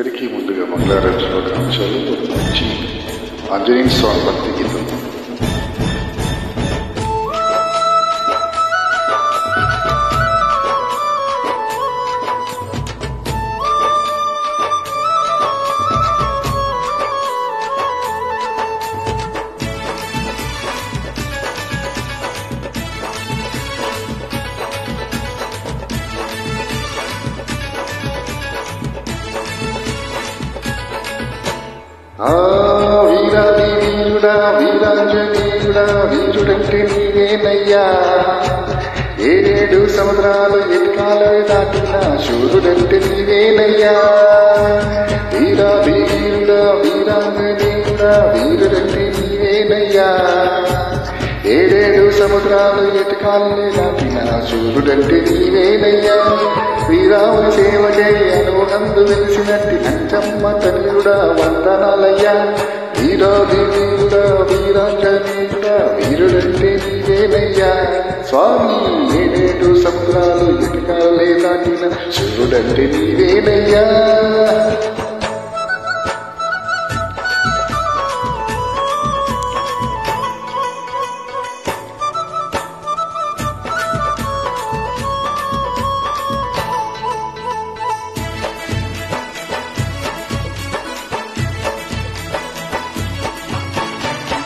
అందరికీ ముందుగా మంగళారతి శుభాకాంక్షలు. ఒక మంచి ఆంజనేయ స్వామి భక్తి గీతం. వీరాది వీరుడా వీరాంజనేయుడా వీరుడంటే నీవేనయ్యా, ఏడేడు సముద్రాలు ఎత్కాలు దాటిన శూరుడంటే నీవేనయ్యా. వీరాది వీరుడా వీరాంజనేయుడా వీరుడంటే నీవేనయ్యా, ఏడేడు సముద్రాలు ఎత్కాలు దాటిన శూరుడంటే నీవేనయ్యా. శ్రీరాముని సేవ చేయను నందు వెలిసినట్టి అంచమ్మ తల్లుడా వందనాలయ్యా. వీరాది వీరుడా వీరాంజనేయుడా వీరుడంటే నీవేనయ్యా. స్వామి ఏడేడు సముద్రాలు ఎటుకాలే దాటిన శూరుడంటే నీవేనయ్యా.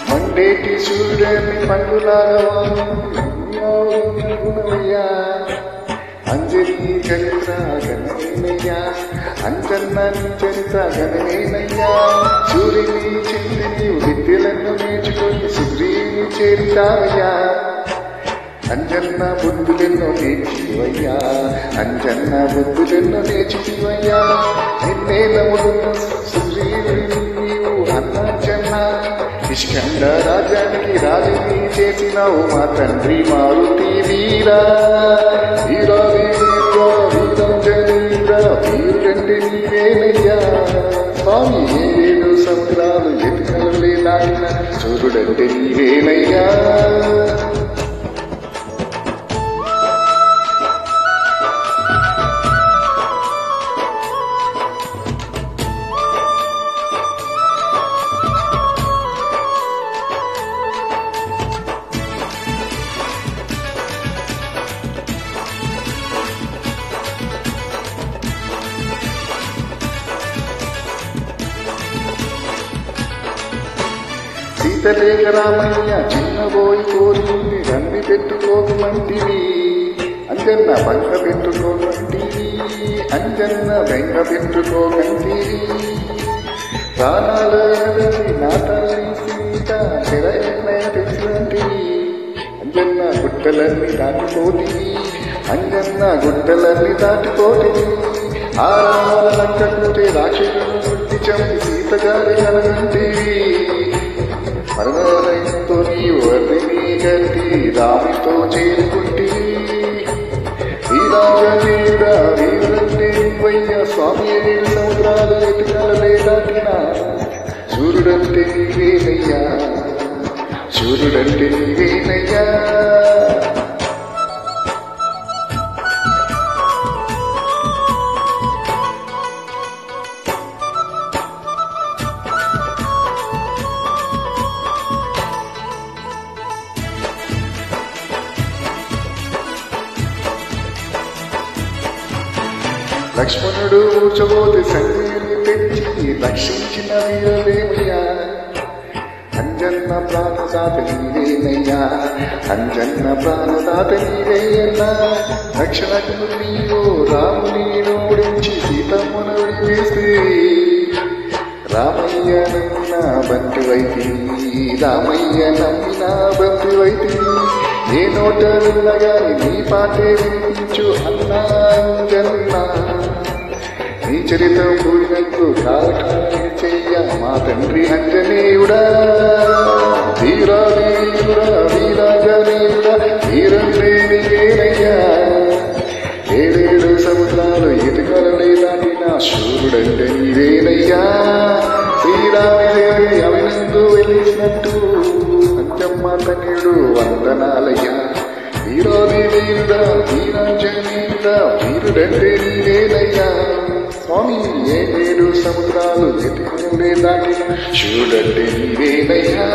మండేటి సూర్యుని పండులాగవయ్యా, అంజలి చరిత్ర గణనేనయ్యా, అంజన్నని చరిత్ర గణనేనయ్యా. సూర్యుని చింతిని విద్యలను నేర్చుకొని సుగ్రీవుని చేరితావయ్యా. అంజన్న బుద్ధులెన్నో నేర్చివయ్యా, అంజన్న బుద్ధులెన్నో నేర్చివయ్యా. నిన్నే నమ్ముతున్న సుగ్రీవుని నీవు అన్నాంజన్న, ఇష్కండ రాజ్యానికి రాజుని చేసినావు మా తండ్రి మారుతి వీరా. వీరాది వీరా వీరాంజనేయుడా వీరుడంటే నీవేనయ్యా. స్వామి ఏడేడు సముద్రాలు ఎత్తుకలే దాటిన సూర్యుడంటే నీవేనయ్యా. సీతలేఖ రామయ్య చిన్నబోయి కోరుకుంది రంది పెట్టుకోమంటివి, అంజన్న బంగ పెట్టుకోమంటివి, అంజన్న బెంగ పెట్టుకోమంటివి. ప్రాణాల నా తల్లి సీత తెచ్చినంటివి, అంజన్న గుట్టలన్నీ దాటిపోతివి, అంజన్న గుట్టలన్నీ దాటిపోతివి. ఆ రామాల లంకకుంటే రాక్షసులను గుర్తి చంపి సీతగారి కలగంటివి. మరణంతో నీవు వర్ణిని కట్టి రాముతో చేరుకుంటే. వీరాంజనేయుడా వీరుడంటే నీవయ్యా. స్వామి ఏడు సముద్రాలు ఎటుకలే దాటిన సూర్యుడంటే నీవేనయ్యా, సూర్యుడంటే నీవేనయ్యా. లక్ష్మణుడు ఊచబోతి సంగీని తెచ్చి రక్షించిన వీరదేవయ్యా. అంజన్న ప్రాణదాత నీవేనయ్యా, అంజన్న ప్రాణదాత నీవేయన్నా. రక్షణకు నీవు రాముని ఓడించి సీతమ్మను విడివేస్తే. రామయ్య నమ్మిన బంటివైతి, రామయ్య నమ్మిన బంటివైతి. ఏ నోట విన్నగాని నీ పాటే వినిపించు అన్నా అంజన్న. నీ చరిత్ర కూడినట్టు కాలకాలే చెయ్య మా తండ్రి అంజనేయుడా. వీరాది వీరుడా వీరాంజనేయుడా వీరంటే నీవేనయ్యా, ఏడేడు సముద్రాలు ఎటుకలే దాటిన శూరుడంటే నీవేనయ్యా. శ్రీరామదేవి అవినందు వెలిసినట్టు అంజమ్మ తన్యుడు వందనాలయ్యా. వీరాది వీరుడా వీరాంజనేయుడా వీరుడంటే నీవేనయ్యా. స్వామి ఏడు సముద్రాలు ఎటుకలే దాటిన చూడండి నీవేనయ్యా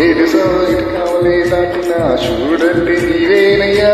ఏడు కావలే దాటిన చూడండి నీవేనయ్యా